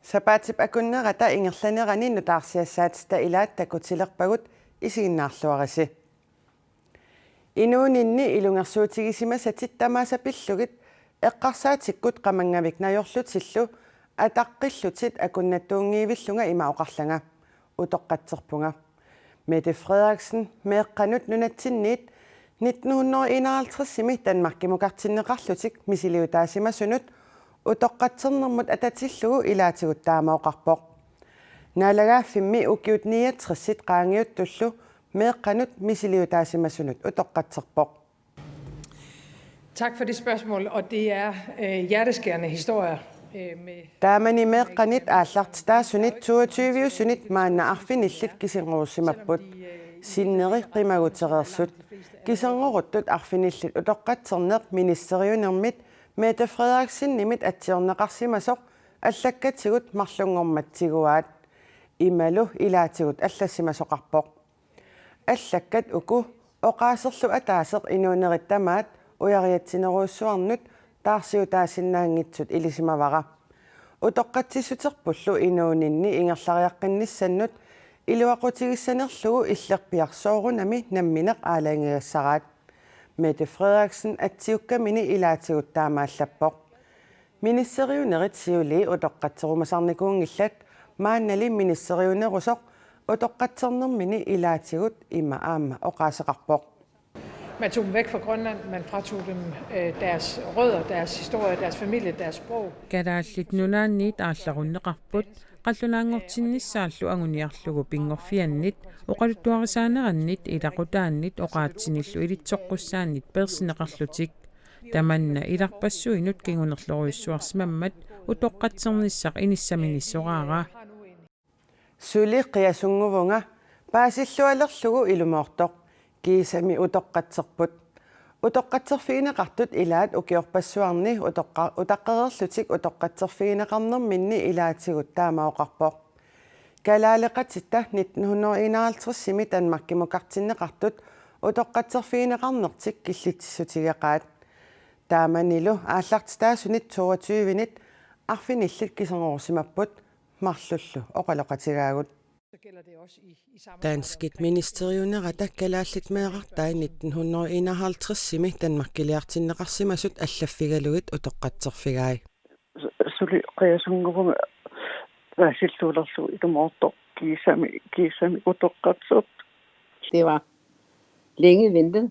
Sapatip akunnerata ingerlanerani nutaarsiassaatta ilaat takutilerpagut isiginnaarluarisi. Inuuninni ilungersuutigisima tamaasapillugit eqqarsaatikut qamangavik najorlutillu ataqqillutit akunnattuungiivillunga imaoqarlanga utoqqatserpunga. Mette Frederiksen meeqqanut nunatsinniit 1951 Danmarkimukartinneqarlutik misiliutaasimasunut utoqqatsernermut atatillugu ilaatigut taamaoqarpoq. Naalagaaffimmi ukiutniatrissit qaangiuttullu meeqqanut misiliutaasimasunut utoqqatserpoq. Tak for det spørgsmål, og det er hjerteskærende historier. Taamani meeqqanit aallartitaasunit 22 sunit maanna arfinillit kisingurussimapput sinneri qimagutereersut kisenguruttut arfinillit utoqqatserneq ministeriunermit Mette Frederiksen nimit atsiorneqarsimasoq allakkatsigut marlungormatsiguaat imalu ilaatigut allassimasoqarpoq allakkat uku oqaaserlu ataaseq inuunerittamaat ujariatsineruussuarnut taarsiutaasinnaangitsut ilisimavara utoqqatsissuterpullu inuuninni ingerlariaqqinissannut iluaqutigissanerlugu illerpiarsoorunami nammineq aalangagassaraat Mette Frederiksen atsiukkamini ilaatigut taamaallapoq ministeriunerit siuli utoqqatserumasarnikuungillat maannali ministeriunerusoq utoqqatsernermini ilaatigut ima aama oqaaseqarpoq. Man tog dem væk fra Grønland, man fratog dem deres rødder, deres historie, deres familie, deres sprog. Kadaallit nunaanniit aallarunneqarput qallunaangortinnissaallu anguniarlugu pingorfiannit oqaluttuarisaanerannit ilaqutaannit oqaatsinillu ilitsoqqussaannit persineqarlutik tamanna ilarpassuinut kingunerluruissuarsimammat utoqqatsernissaq inissaminissoraaraa Suli qiasunguvunga paasillualerlugu ilumoortoq kiisami utoqqatserput utoqqatserfiineqartut ilaat ukiorpassuarni utaqqererlutik utoqqatserfiineqarnerminni ilaatigut taamaoqarpoq kalaaleqatitta 1951 Danmarkimukartinneqartut utoqqatserfiineqarnertik killitissutigeqaat taamanilu aallartitaasunit 22-nit arfinillit kisengurusimapput marlullu oqaloqatigaagut Danskit ministeriunerata kalaallit meeqartai 1951 Danmarkiliartinneqarsimasut allaffigalugit utoqqatserfigaai suli qiasunguvunga paasilluulerlugu ilumoortoq kiisami utoqqatsert. Det var længe ventet.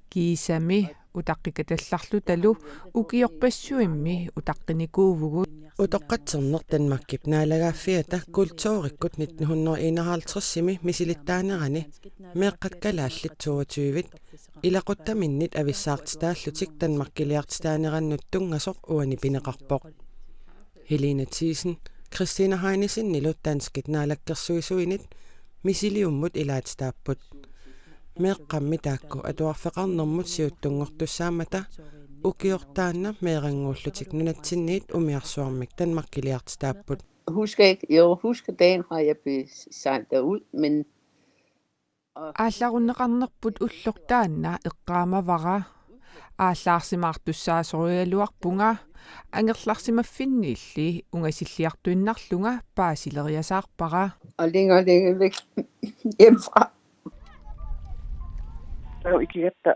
Kiisami utaqqikatallarlu talu ukiorpassuimmi utaqqinikuuvugut utoqqatserner Danmarkip naalagaaffiata kultuurikkut 1951 misilittaanerani meeqqat kalaallit 22-vit ilaqutaminnit avissaartitaallutik Danmarkiliartitaanerannut tungasoq uani pineqarpoq Helene Thiesen Christina Heinisinnilut Danskit naalakkersuisuinit misiliummut ilaatitaapput meeqqammi taakku atuarfeqarnermut siuttungortussaamata ukiortaanna meeranguullutik nunatsinniit umiarsuarmik Danmarkiliartitaapput Husker dagen fra jeg blev sejlet derud, men аалларуннеқарнерпут уллортаанна эққаамавара ааллаарсимаартуссаасоруялуарпунга ангерларсимаффинниилли унгасиллиартуиннарлунга паасилериасаарпара og længere væk hjemmefra. Tau ikigatta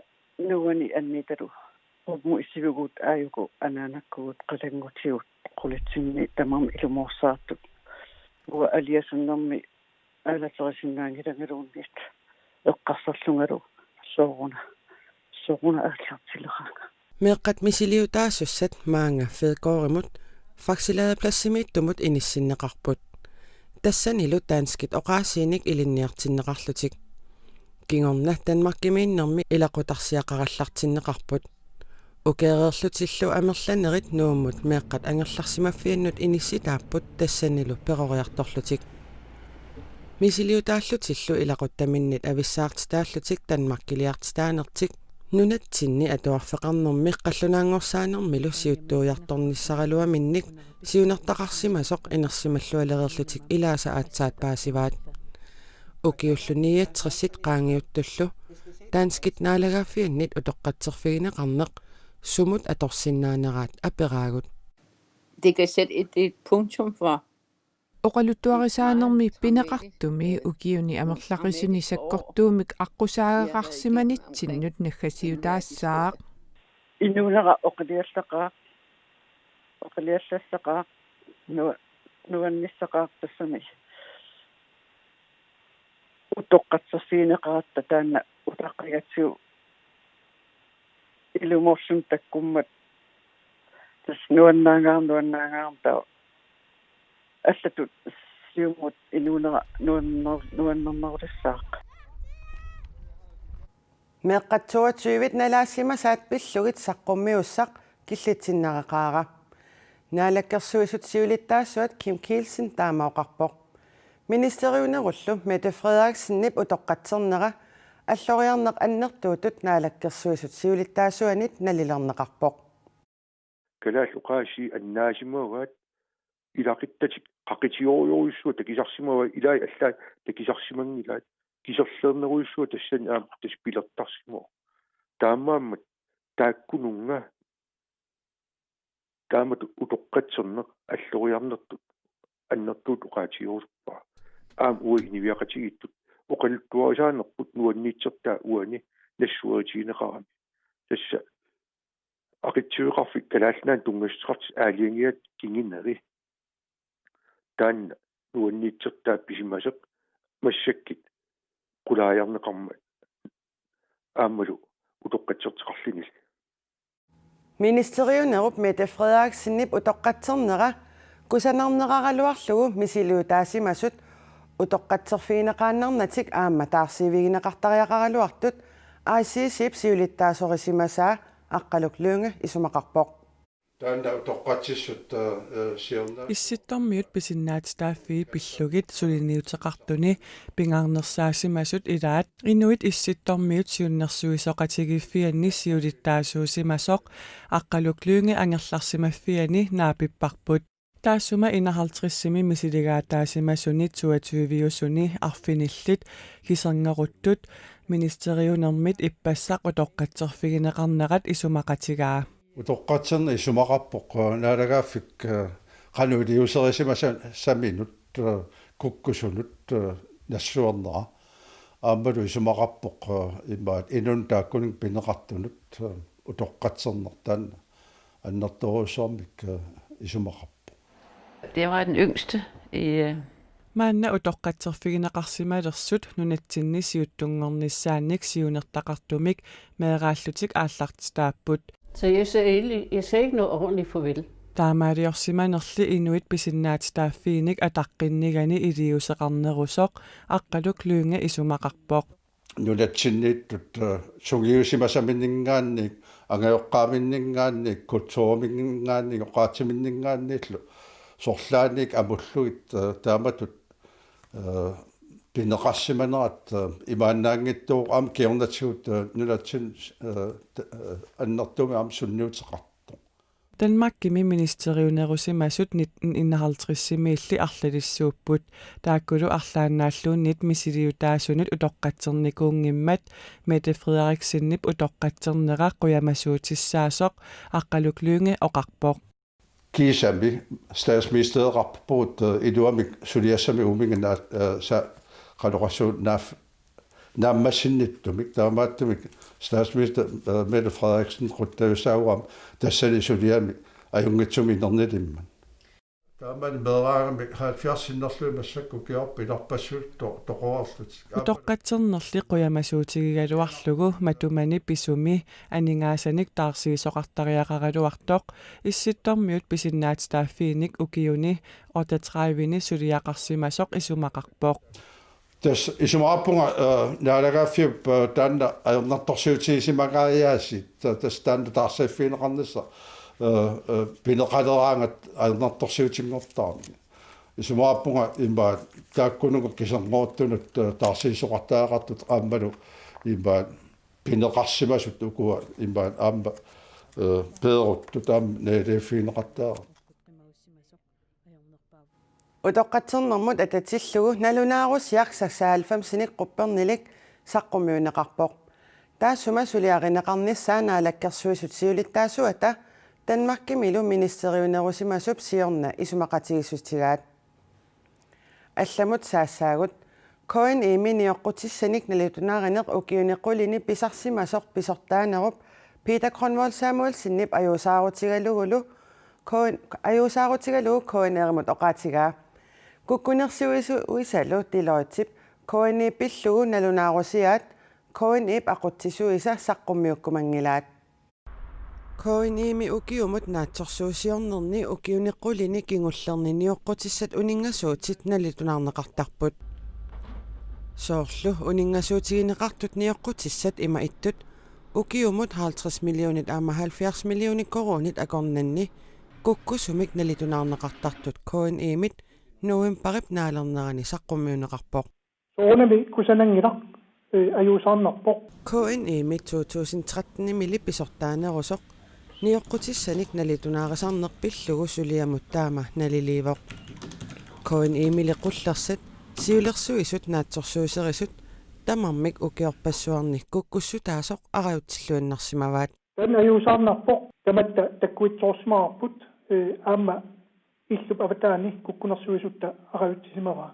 nuani annitaru umu isivigut ayuku ananakkuut qalangutiut qulitsinni tamam ilumorsaartut uwa aliasunnermi alaterisinnaangilangaluunnit eqqarsarlungalu sooruna aallartileraanga meeqqat misiliutaassat maanga feeqoorimut faksilaadaplassimmittumut inissinneqarput tassanilu Danskit oqaasiinik ilinniartinneqarlutik kingorna Danmarkimiinnermi ilaqutarsiaqarallartinneqarput ukeererlutillu amerlanerit nuummut meeqqat angerlarsimaffiannut inissitaapput tassanilu peqoriartorlutik misiliutaallutillu ilaquttaminnit avissaartitaallutik Danmarkiliartitaanertik nunatsinni atuarfeqarnermi qallunaangorsaanermilu siuttuujartornissaraluaminnik siunertaqarsimasoq inersimallualererlutik ilaasa aatsaat paasivaat ukiulluniatrissit qaangiuttullu Danskit naalagaaffiannit utoqqatserfiineqarneq sumut atorsinnaaneraat aperaagut Det kan sætte et punktum for oqaluttuarisaanermi pineqartumi ukiuni amerlaqisuni sakkortuumik aqqusaageqarsimanitsinut naggasiutaassаақ Inunera oqaliallassaqaa nuannissaqaartassami utoqqatserfiineqaratta taanna utaqqigatsiu ilumorlum takkummat tas nuannaangaarm taa аллатут сиумут инуунера нуаннернерулассаақ меэккатсуатсуивит налаассима саат пиллугит саққуммиуссақ киллитсиннеқаара наалаккерсуисут сиулиттаассуат Kim Kielsen таамаоқарпоқ министериунеруллу Mette Frederiksen-нип утоққатсернера аллориарнеқ аннертуутут наалаккерсуисут сиулиттаассуанит налилернеқарпоқ калааллуқааси аннаасимаугаат илақиттатик қақитиориуиссуа такисарсимава илай аллаа такисарсимангилаат кисерлернеруиссуа тассан аам таспилертарсимо таамааммат тааккунунга таамат утоққатсернеқ аллориарнертут аннертуут уқаатиорпа аам уигнивиақатигиттут оқалуттуарисаанерпут нуанниитсертаа уани нассуаритигинеқарами тасса ақитсуиқарфик калаалнаан тунгастеқарт аалиангиат кингиннери таан нуанниитсертаа писимасеқ массаккит qulaajarneqarma aammalu utoqqatserteqarlinil Ministeriunerup Mette Frederiksen-нип утоққатсернера кусанарнеқаралуарлугу мисилуутаасимасут утоққатсерфиинеқааннарнатик аама таарсивигинеқартариақаралуартут ICC сиулиттаасорисимасаа аққалуклуунга исумақарпоқ таанда утоққатсиссут сиорна исситтормиут писиннаатстааффии пиллугит сулиниутеқартуни пингаарнерсаасимасут илаат инуит исситтормиут сиуннерсуисоқатигиффианни сиулиттаасуусимасоқ аққалуклуунги ангерларсимаффиани наапиппарпут таассума инахалтриссими мисилигаатаасимасуни туатуивиусуни арфиниллит кисернеруттут министериунермит иппассақ утоққатсерфигинеқарнерат исумақатигаа утоққатсерна исумақарпоқ наалагааффик qanuliuserisimasa saminut kukkusунут нассуернера ааммалу исумақарпоқ имаат инун тааккунин пинеқартунут утоққатсернертаан аннерторуусоормик исумақарпоқ. Det var den yngste i маанна утоққатсерфигинеқарсималерсут нунатсинни сиуттунгорнissaanник сиунертақартумик меэрааллутик ааллартитааппут Så jeg sagde ikke noget ordentligt farvel. таамаалиорсиманерли инуит писиннаатстааффииник атаққиннигани илиусеқарнерусоқ аққалуклуунга исумақарпоқ нунатсиннииттут сугиусимасаминнингаанник ангаёққааминнингаанник кутсууминнгаанник оқаатиминнингаанниллу сорлааник амуллугит тааматут пинеқарсиманерат имааннаангиттуу ам киорнатсуут нулатсин аннертуми ам сунниутеқарту Danmarkimi ministeriunerusимасут 1951-симиилли арлалиссууппут тааккулу арлааннааллууннит мисилиутаасунут утоққатсерникуунгиммат Mette Frederiksen-нип утоққатсернера қуямасуутиссаасоқ аққалуклуунги оқарпоқ кисами statsministeriet rapport идуами сулиассами умингана са қалорасуут наф наммассинниттумик таамааттумик statsminister Mette Frederiksen quttavissaaguam тассали сулиами аюнгитсуми нернилимман таамаани мераарами 70-синнерлуи массакку киорпи норпассуут тоқорлут утоққатсернерли қуямасуутигигалуарлугу матумани писуми анингаасаник таарсиисоқартариақаралуартоқ исситтормиут писиннаатстааффииник укиуни отатраивини сулиақарсимасоқ исумақарпоқ тас исумааппунга наалагааффиуп таанна аернарторсуутигисимагаариааси тас таанна таарсааффиинеқарнасса пинеқалераангат аернарторсуутингортаарми исумааппунга имбаа тааккунугу кисернеруттунут таарсиисоқартаақартут ааммалу имбаа пинеқарсимасут укуа имбаа аамма пеерутту таам неэлеффиинеқартаа утоққатсернэрмут ататиллугу налунаарусиақ 96 қуппернилик саққумиунеқарпоқ таассума сулиаринеқарниссаанаалаккерсуисут сиулиттаасуата Danmarkimилу министериунерусимасуп сиорна исумақатигиссутигаат алламут саассаагут коин иминиоққутиссаник налитунариneq укиунеққулини писарсимасоқ писортаанеруп Peter Kronwall Samuelsenнип аюусаарутигалугулу коин аюусаарутигалугу коинеримут оқаатигаа куккунерсуису уисалу тилоотип коини пиллугу налунаарусиаат коинип ақуттисуиса саққуммиуккумангилаат коиними укиумут наатсорсуусиорнерни укиунеққулини кингуллерниниоққутиссат унингасуутит налитунаарнеқартарпут соорлу унингасуутигинеқартут ниоққутиссат има иттут укиумут 50 миллионит аама 70 миллионит коронит акорнанни куккусумик налитунаарнеқартартут коинимит новембарип наалернерани саққуммиунеқарпоқ соонами кусанангилақ аюусаарнарпоқ коинимит 2013 милипписортаанерусоқ ниоққутиссаник налитунаарисарнерпиллугу сулиамут таама налиливоқ коиними қуллерсат сиулерсуисут наатсорсуусерисут тамармик укиорпассуарни куккуссу таасоқ ариутсиллуаннарсимаваат тан аюусаарнарпоқ таматта таккуитсоорсимаарпут аама иллуп аватаани куккунерсуисутта ариутсимаваа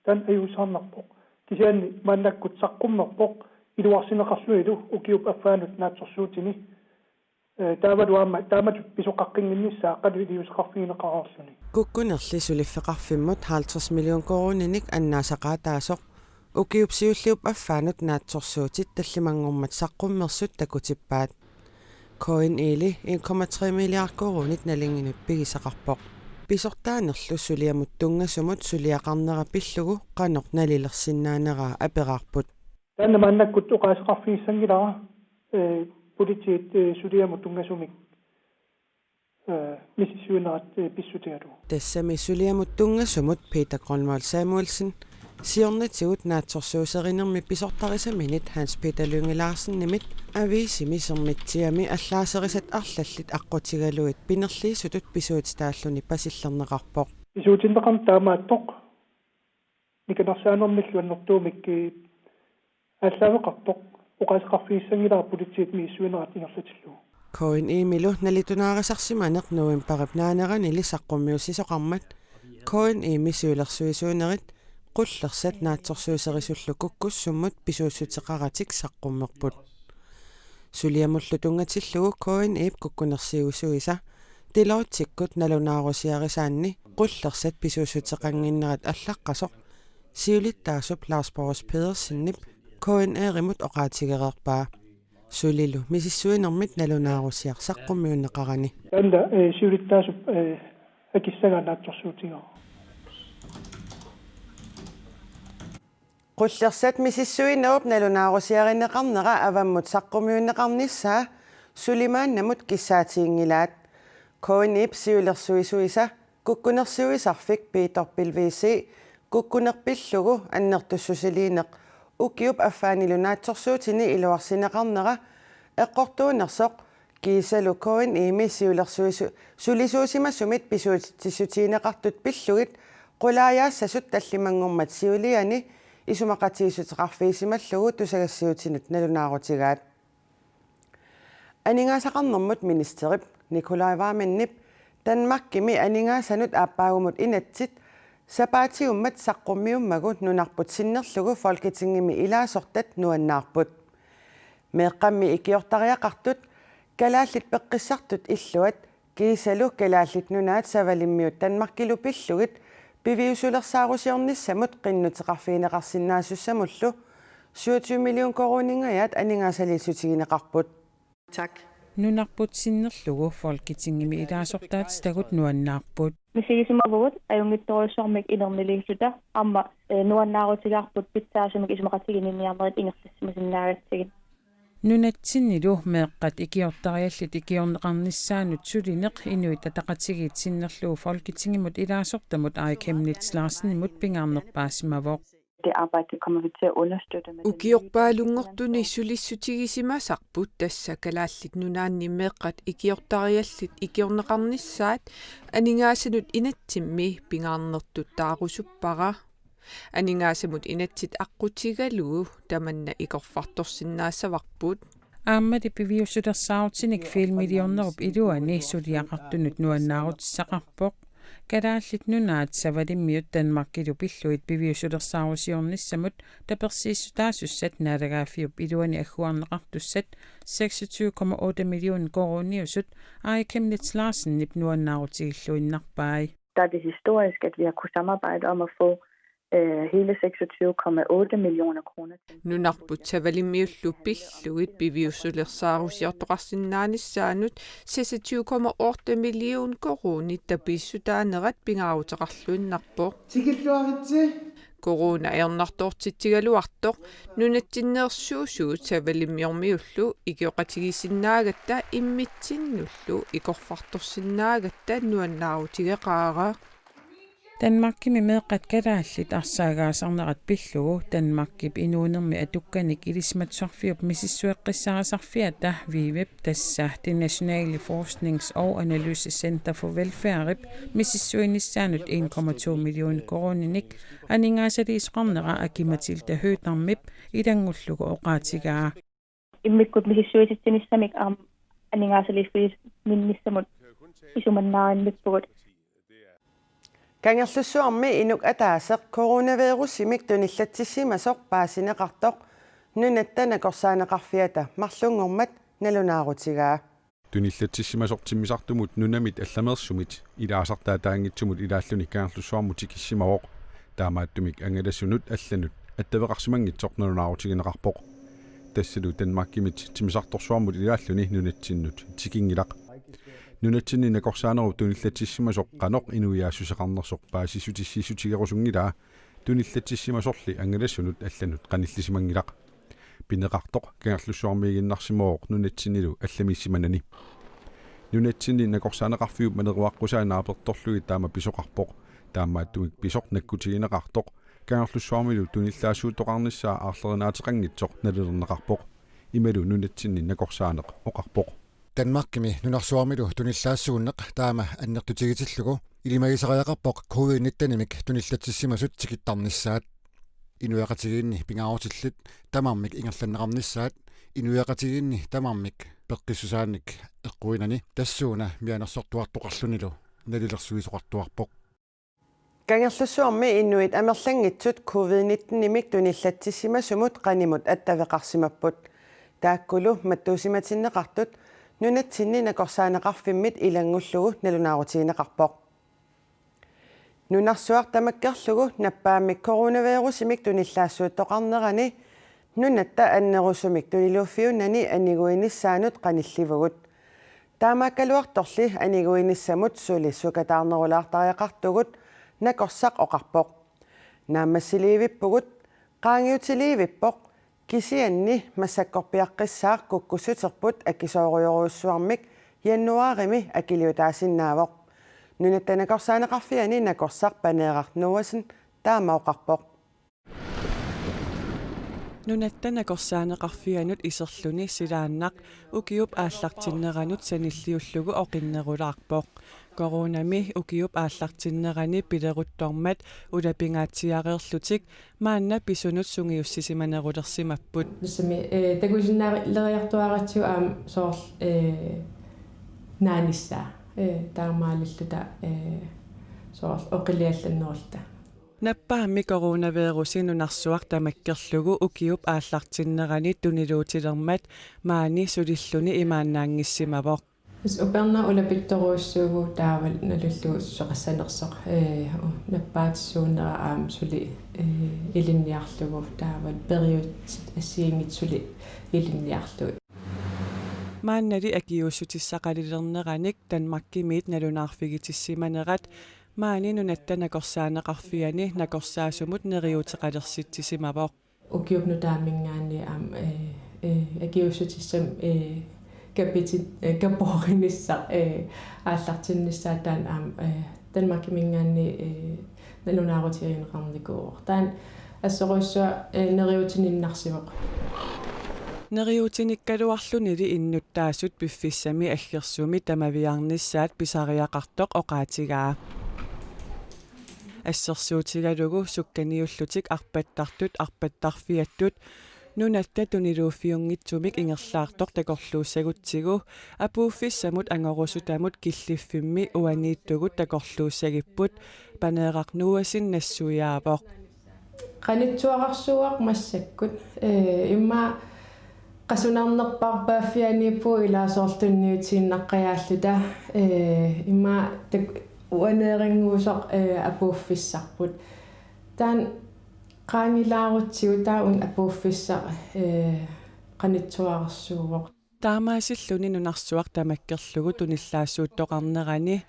тан аюусаарнарпоқ кисианни маннаккут саққуммерпоқ илуарсинеқарсуилу укиуп аффаанут наатсорсуутини таавалуама таамат писоқаққингинниссаа қалуилиусеқарфигинеқароорлуни куккунерли сулиффеқарфиммут 50 миллион корониник аннаасақаа таасоқ укиупсиуллиуп аффаанут наатсорсуутит таллимангормат саққуммерсут такутиппаат коин или 1,3 миллиард коронит налингинут пигисақарпоқ писортаанерлу сулиамут тунгасумут сулиақарнера пиллугу қаноқ налилерсиннаанераа апераарпут танна маннаккут оқаасеқарфигиссангилара политиит сулиамут тунгасумик миссиунерат писсутигалу тассами сулиамут тунгасумут Peter Kronwall Samuelsen сиорнатигут наатсорсуусеринерми писортарисаминит Hans Peter Lynge Larsen нимит ависимисермитсиами аллаасерисат арлаллит аққутигалуит пинерлиисутут писуутитааллуни пасиллернеқарпоқ писуутиннеқарн таамааттоқ никанерсаанермиллуаннэртуумик аллаавеқартоқ оқаасеқарфигиссангилара политиит миссуинерат ингерлатиллу коин имилу налитунаарисарсиманеқ новембарип наанеранили саққуммиуссисоқармат коин имисиулерсуисуунерит qullersat naatsorsuuserisullu kukkussummat pisuussutеқаратик саққуммерпут сулиамуллу тунгаtillugu коин ип куккунерсиусуиса тилоотсиккут налунаарусиарисаанни qullersat pisuussutеқангиннерат аллаққасоқ сиулиттаасуп Lars Boris Pedersenнип коин эримут оқаатигереерпаа сулилу мисиссуинермит налунаарусиар саққуммиуннеқарани анда сиулиттаасуп акиссагаа наатсорсуутигоо qullersat misissuinnerup nalunaarusiarinneqarnera avammut saqqummiunneqarnissaa sulimaannamut kissaatiingilaat koinip siulersuisuisa kukkunersuisarfik Peter Pilvisi kukkunerpillugu annertussusiliineq ukiup affaanilunaatsorsuutini iluarsineqarnera eqqortuunersoq kiisalu koin imi siulersuisu sulisuusimassumit pisuutissutiineqartut pillugit qulaajaasasut tallimangormat siuliani исумақатигисутеқарфиисималлугу тусагассиутинут налунаарутигаат анигаасақарнэрмут министерип Николай Вамменнип Данмаркими анигаасанут ааппаагумут инатсит сапаатигуммат саққуммиуммагу нунарпут синнерлугу Folketingimi илаасортат нуаннаарпут меэққамми икиортариақартут калааллит пеққиссартут иллуат кисалу калааллит нунаат савалиммиут Данмаркилу пиллугит пивиусулерсаарусиорниссамут qinnuteqarfiineqarsinnaasussamullu 27 миллион коронингаяат анигаасалиисутигинеқарпут так нунарпут синнерлугу Folketingimi илаасортаат стагут нуаннаарпут мисигисимавгут аюнгитторуссормик илернилииллута амма нуаннаарутигарпут питсаасумик исумақатигинниарнерит ингерлассимасиннаагатсигит нунатсиннилу меэққат икиортариаллит икиорнеқарниссаанут сулинеқ инуит татақатигиит синнерлуу Folketingimut илаасортамут Chemnitz Larsenimut пингаарнерпаассимавоқ Det arbejde kommer vi til at understøtte med ukiorpaalungortuni sulissutigisimасарпут тасса калааллит нунаанни меэққат икиортариаллит икиорнеқарнissaат анигаасанут инатсимми пингаарнертут таарусуппара анигаасамут инатсит аққутигалуу таманна икорфарторсиннаассаварпут ааммати пивиуссулерсаарутсиник филмиллионнеруп илуани сулиақартунут нуаннаарутиссақарпоқ Kadaallit nunaat savalimmiut Danmarkilu pilluit piviusulersaarusiornissamut tapersiissutaassat naalagaafiup iluani agguarneqartussat 26,8 millioner koroniusut Aaja Chemnitz Larsen nipnuannaarutigilluinnarpai. Der er det historisk, at vi har kunnet samarbejde om at få hele 26,8 millioner kroner. Nunarput savalimmiullu pilluit piviusulersaarusiortoqarsinnaanissaanut 26,8 million koroni tapiissutaanerat pingaarutaqarluinnarpo. Tigilluaritsi Corona ernartortitsigaluartoq nunatsinneersuusuut savalimmiormiullu ikioqatigisinnaagatta immitsinnullu ikorfartorsinnaagatta nuannaarutigaqaaraa. Danmarkimi meeqat kadaallit arsaagaasarnerat pillugu Danmarkip inuunermi atukkanik ilismatsorfiup misissueqqissaarasarfiata vivip tassa det nationale forsknings- og analysecenter for velfærd misissuinissaanut 1,2 millioner koroninik aningaasaliisqarnera akimatilda høytarmip idangullugu oqaatigaa. Immikut misissuititsinnissamik aningaasaliisfiis minnissamut isumannaarinnippugut. Kangerlussuarmi inuk ataaseq coronavirusimik tunillattissimasoq paasineqartoq nunattanakorsaanaqarfiata marlungormat nalunaarutigaa. Tunillattissimasortimmisartumut nunamit allameersumit ilaasartaataangitsumut ilaalluni kangerlussuarmutik issimaroq taamaattumik angalassunut allanut attaveqarsimangitsoq nalunaarutigineqarpoq tassalu Danmarkimit timisartorsuarmut ilaalluni nunatsinnut tikingilaq nunatsinni nakorsaaneru tunillattissimasoq qanoq inuiaassuseqarnersoq paasissutissiissutigerusungilaa tunillattissimasorli angalassunut allanut qanillisimangilaq pineqartoq kangerlussuarmiiginnarsimooq nunatsinnilu allamiissimanani nunatsinni nakorsaaneqarfiup maneruaqqusaanaapertorlugi taama pisoqarpoq taammaattumik pisoq nakkutigineqartoq kangerlussuarmilu tunillaassууtoqarnissaa aarlerinaateqanngitsoq nalulerneqarpoq imalu nunatsinni nakorsaaneq oqarpoq Danmarkimi nunarsuarmilu tunillaassуунneq taama annertutigitillugu ilimagisariaqarpoq COVID-19-imik tunillatsissimasut tikittarnissaat inuiaqatigiinni pingaarutillit tamarmik ingerlanneqarnissaat inuiaqatigiinni tamarmik peqqissusaannik eqquinani tassuuna mianersortuartoqarlunilu nalilersuisoqartuarpoq Kangerlussuarmi innuit amerlangitsut COVID-19-imik tunillattissimasumut qanimut attaveqarsimapput taakkulu mattuusimatinneqartut nunatsinni nakorsaaneqarfimmit ilangullugu nalunaarutigineqarpoq. Nunarsuaq tamakkerlugu nappaamik coronavirusimik tunillaassуутtoqarnerani nunatta annerusumik tuniluuffiunnani aniguinissaanut qanillivugut. Taamaakkaluartorli aniguinissamut suli sukataarnerulaartariaqartugut nakorsaq oqarpoq. Naammassiliivippugut qaangiutiliivippoq kisianni massakkorpiaqqissaaq kukkusuterput akkisooriuruussuarmik januarimi akiliutaasinnaavoq nunattanakorsaaneqarfiani nakorsaq paneeqarnuasin taamaoqarpoq nunattanakorsaaneqarfianut iserluni silaannaq ukiup aallartinneranut sanilliullugu oqinnerulaarpoq koronami ukiup aallartinnerani pileruttormat ulapingaatsiareerlutik maanna pisunut sungiussisimanerulersimapput nissami takusinnaariartuaratsu soorl naanissa taamaalilluta soorl oqiliallannerulta nappaammi coronavirusinunarsuaq tamakkerlugu ukiup aallartinnerani tuniluutilermat maani sulilluni imaannaangissimoq uperna ulapittoruussuugu taaval nalullu soqassanersoq nappaatissuunera suli ilinniarlugu taaval periut assiingitsuli ilinniarlu maannali akiussutissaqalilerneranik Danmarkimiit nalunaarfigitissimanerat maani nunattanakorsaaneqarfiani nakorsaasumut neriuteqalersittisimapoq ukiupnu taamingaani akiussutissam kapitin kaporinissa aallartinnissaatan Danmarkimingaani nalunaarutigineqarnikuur taan assoruussua neriutininnarsimoq neriutinikkaluarlunili innuttaassut piffissami aggersumi tamaviarnissaat pisariaqartoq oqaatigaa ассерсуутигалугу сукканиуллутик арпаттартут арпаттарфиаттут Nunatta tuniluuffiungitsumik ingerlaartoq takorluussagutigu apuuffissamut angorusutamut killifimmi uaniittugut takorluussagipput paneeqarnuasin nassuyaavoq qanitsuaqarsuuaq massakkut imma qasunarnerparpaaffianiippu ilaasoortunniutiinnaqqayaalluta imma uaneeringuusoq apuuffissarput taan qaangilaarutsiu taaun apuuffissaq qanitsuaqarsuuvoq taamaasilluni nunarsuaq tamakkerlugu tunillaassуутtoqarnerani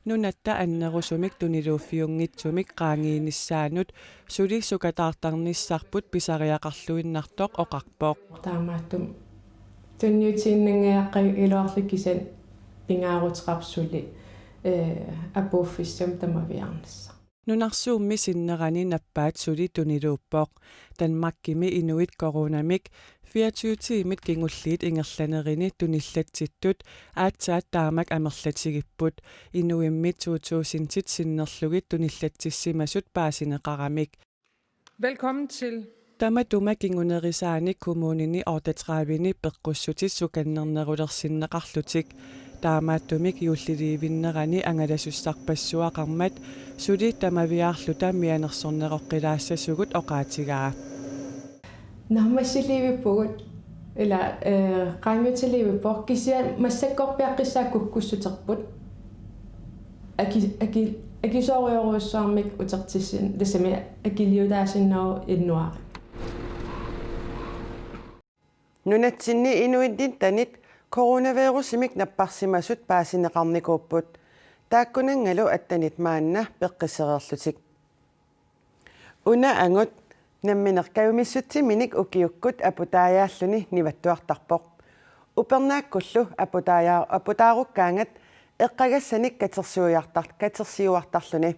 nunatta annerusumik tuniluuffiungitsumik qaangiinissaanut suli sukataartarnissarput pisariaqarluinnartoq oqarpoq taamaattum tunniutiinnangiaqqi iluarlikkisan pingaaruteqarsuli apuuffissam tamaviarnassa nunarsuummi sinnerani nappaat suli tuniluuppoq Danmarkimi inuit coronamik 24-timit kingulliit ingerlanerini tunillatsittut aatsaat taamak amerlatigipput inuimmit 2000-tit sinnerlugit tunillatsissimasut paasineqaramik. Velkommen til Tamatuma kingunerisaani kommunini ortatravini peqqussutit sukannernerulersinneqarlutik taamaattumik yuulliliivinnerani angalasussarpassuaqarmat suli tamaviaarluta mianersorneroqqilaassasugut oqaatigaa nammassiliivippugut ila qaangiutiliivippoq kisia massakkorpiaqqissaa kukkussuterput akisooriorussaarmik utertissin tasami akiliutaasinnaru innuari nunatsinni inuiddin tanit coronavirusimik napparsimasut paasineqarnikuupput taakkunangalu attanit maanna peqqissererlutik una angut namminerkayumissutiminik ukiukkut aputaajaalluni nivattuartarpoq upernaakkullu aputaarukkaangat eqqagassanik katersiuartarluni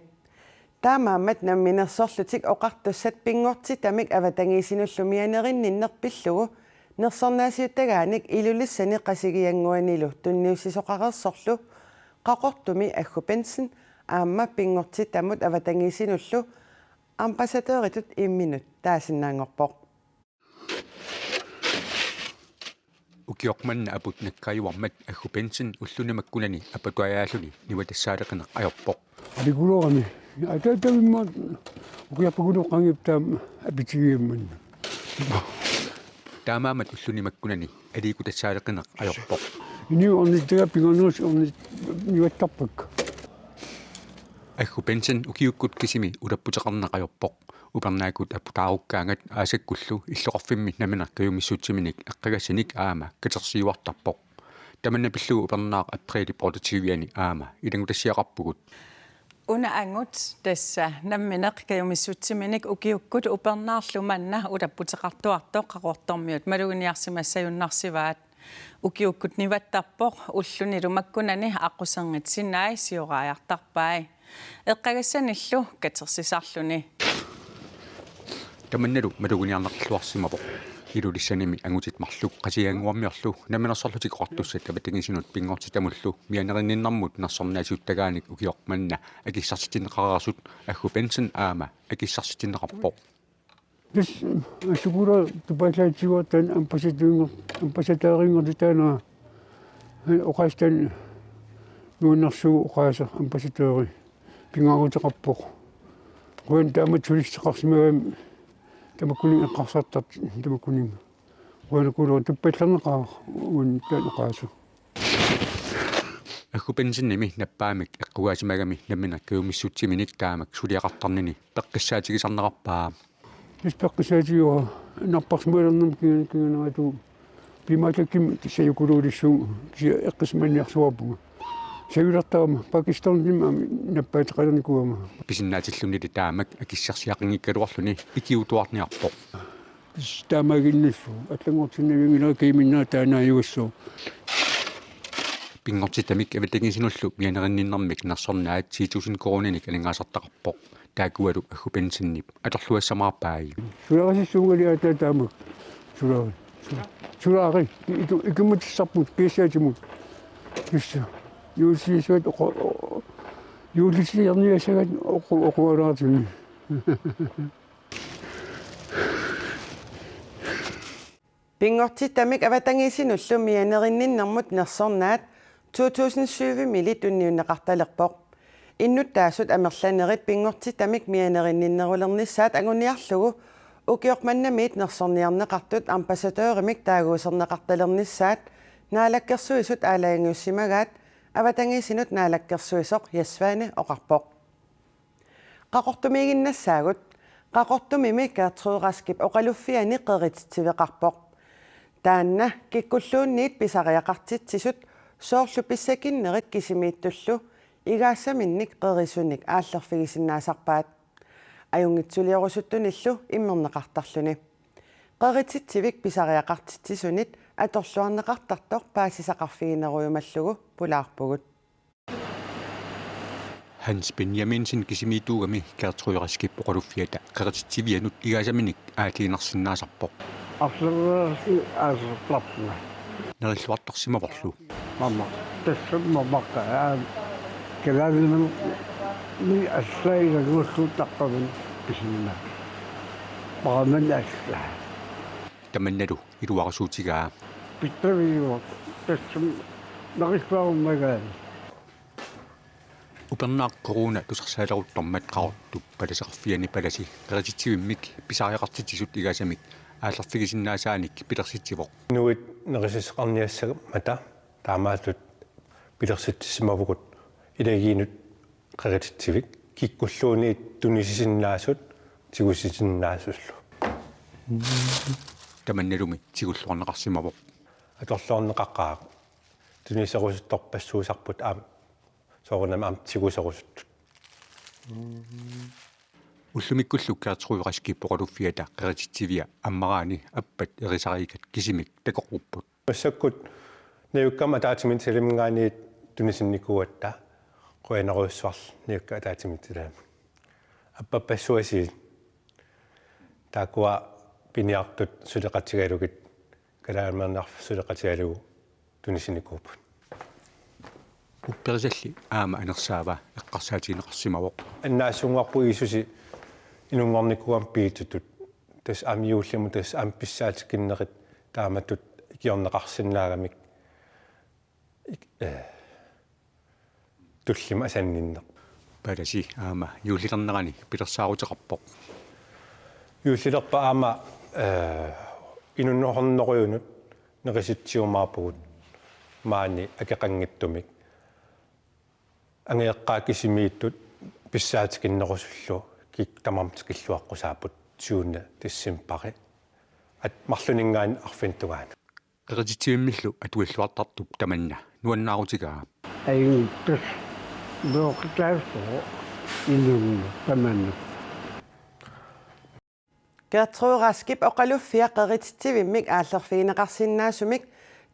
taamaammat namminersorlutik oqartussat pingorti tamik avatangiisinullumianerinninnerpillugu nersornaasiuttagaanik ilulissani qasigianguanilu tunniussisoqarersorlu qaqortumi aggupensen aamma pingorti tamut avatangiisinullu ambassadøritut imminut taasinnaangorpoq ukiormanna aput nakkayuarmat aggupensen ullunimakkunani apatuajaalluni niwatassaaleqeneq ajorpoq alikuloorami ataatamimmaat ukiarpagunuqqangiptaam apitigiimmanna taamaamat ullunimakkunani aliikutassaaleqeneq ajorpoq ini ornittaga pinganuus ornit niwattarpakka aggupensen ukiukkut kisimi ulapputeqarneqajorpoq upernaakut aputaarukkaangat aasakkullu illoqorfimmi naminerkayumissutiminik eqqagassinik aama katersiuartarpoq tamanna pillugu upernaaq appriili prototiviani aama ilangutassiaqarpugut una angut tassa nammineqkayumissutiminik ukiukkut upernaarlumanna ulapputeqartuartoq qaqortormiut maluginiarsimassayunnarsivaat ukiukkut nivattarpoq ullunilumakkunani aquserngitsinnai sioraajartarpai eqqagassanillu katersisarluni tamannalu maluginiarneqluarsimapoq ilulисsanими агутит марлук qasianguarmiorlu naminersorlutik qoqartussat tapatingisinut pingortitamullu mianerinninnermut nersornaasiuttagaanik ukiormanna akissarsitinneqarasut aggupensen aama akissarsitinneqarpoq this asukura tupallaatigotan ambassadøringorlitaana oqaastan nuunnersugu oqaasa ambassadøri pingaruteqarpoq quen taamat tulisteqarsimagam tamakkuning eqqarsartart tamakkuning quen tuppallerneqaa un taanoqaasu aggupensinnimi nappaamik eqqugaasimagami namminerkayumissutiminik taamak suliaqartarnini peqqissaatigisarneqarpaa peqqissaatigiua narparsmualernerm kinganagatu pimaatakim sayukuluulissugu kisia eqqismanniarsuarpunga sayulartaama pakistannim nappaatiqalernikugama pisinnaatillunili taamak akissarsiaqingikkaluarluni ikiutuarniarpoq taamaginnassu allangortinnaviangila kiiminnaa taanaajugassu pingortitamik avatangisinullu mianerinninnermik nersornaat 2000 coronanik alingaasartaqarpoq taakualu aggupensinnip atorluassamaarpaagi sulaarasissuungali aataamak sulaari ikimmatissarput kiissaatimut kissa юусисуат юулисиерниасагат оқуалаартуни Pingortitamik avatangisinullu mianerinninnermut nersornaat 2007 mili tunniunneqartalerpoq. Innut taasut amerlanerit pingortitamik mianerinninnerulernissaat anguniarlugu ukiormannamiit nersorniarneqartut ambassadørimik taaguuserneqartalernissaat naalakkersuisut aalaangiussimagaat avatangisinut naalakkersuisoq Jasvaane oqarpoq. Qaqortumiiginnassaagut qaqortumimi Gertrud oqaluffiani qerititiveqarpoq. Taanna kikkulluunniit pisariaqartitsisut soorlu pissakinnerit kisimiittullu igaasaminnik qerisunik aallerfigisinnaasarpaat. Ajungitsuliorusuttunillu immerneqartarluni. Qerititsivik pisariaqartitsisunit atorluarneqartartoq paasisaqarfiginerujumallugu pulaarpugut. Hans Benjaminsen kisimiituugami Gertrud oqaluffiata qerititivianut igaasaminik aaliinersinnaasarpoq. Arlersi arplapna. Nerilluartorsimavorlu. Mamma. Tassammaqa كلامنا من السائل الوصول تقبل بسم الله ومن أسلح تمنّدوا إلوارسوتيغا بالطبيعي وتسم نغفر مجال Upernaaq corona tusarsaalarutormat qaartu palasarfiani palasi qerititivimmik pisariaqartitisut igaasamik aallerfigisinnaasaanik pilersitsivoq nuit nerisisqarniassag mata taamaallut pilersittissimavugut ilagiinut qeritittivik kikkulluuni tunisisinnaasut tigusisinnaasuullu tamannalumi tigulluarneqarsimavoq atorluarneqaqqaaq tuniserusuttorpassuusarput aam soorunam am tiguserusut ullumikkullu Gertrud qeritittivia ammaraani appat erisariikat kisimik takoqupput massakkut niukkama taatimin selimngaani tunisinnikkuatta qoeneruussuarl niukka taatimittilaam appapassuasi taakua piniartut suleqatigalugit kalaamernerf suleqatigalugu tunisinnikkuuput uppersalli aama anersaava eqqarsaatiineqarsimavoq annaassunguarpu isusi inungornikkuam piitutut tas amiullimu tas ampissaatikkinnerit taamatut kiorneqarsinnaagamik tullima asanninneq palasi aama yuullilernerani pilersaaruteqarpoq yuullilerpa aama inunnoqorneruyunut nerisitsiumaarpugut maani akeqangittumik angeeqqaa kisimiittut pissaatikinnerusullu tamamtikilluaqqusaapput suunna tissimpaqi at marluningaan arfintugaan qerititivimmillu atuilluartartup tamanna nuannaarutigaa ay tus looqitaafo inunnu tamanna Gertrud oqaluffia qeritittivimmik aallerfigineqarsinnaasumik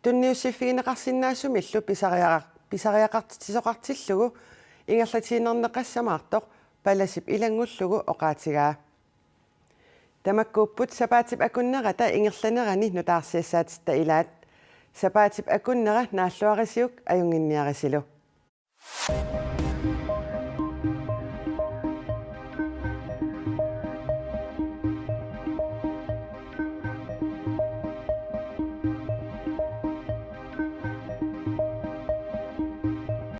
tunniussifigineqarsinnaasumillu pisariaqartitisoqartillugu ingerlatiinerneqassamaartoq palasip ilangullugu oqaatigaa tamakkuupput sapaatip akunnerata ingerlanerani nutaarsiassaatitta ilaat sapaatip akunnera naalluarisiuk ajunginniarisilu